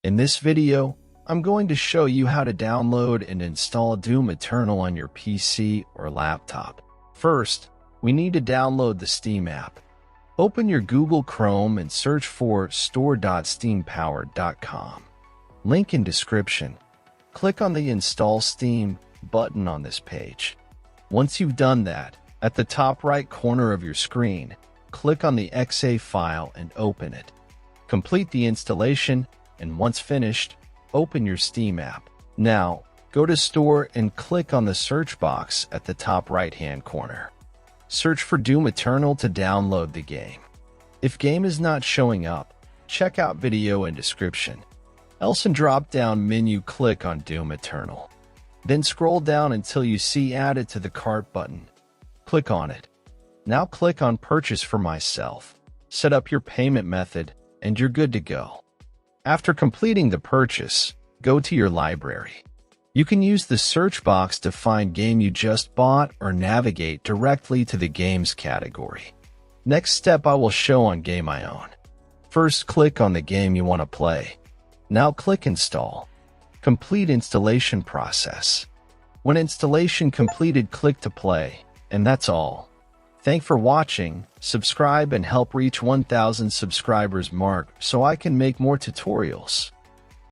In this video, I'm going to show you how to download and install Doom Eternal on your PC or laptop. First, we need to download the Steam app. Open your Google Chrome and search for store.steampowered.com. Link in description. Click on the Install Steam button on this page. Once you've done that, at the top right corner of your screen, click on the .exe file and open it. Complete the installation, and once finished, open your Steam app. Now, go to Store and click on the search box at the top right-hand corner. Search for Doom Eternal to download the game. If game is not showing up, check out video in description. Else in drop-down menu, click on Doom Eternal. Then scroll down until you see Add it to the cart button. Click on it. Now click on Purchase for myself. Set up your payment method, and you're good to go. After completing the purchase, go to your library. You can use the search box to find game you just bought or navigate directly to the games category. Next step I will show on Game I Own. First, click on the game you want to play. Now click Install. Complete installation process. When installation completed, click to play, and that's all. Thanks for watching. Subscribe and help reach 1,000 subscribers mark so I can make more tutorials.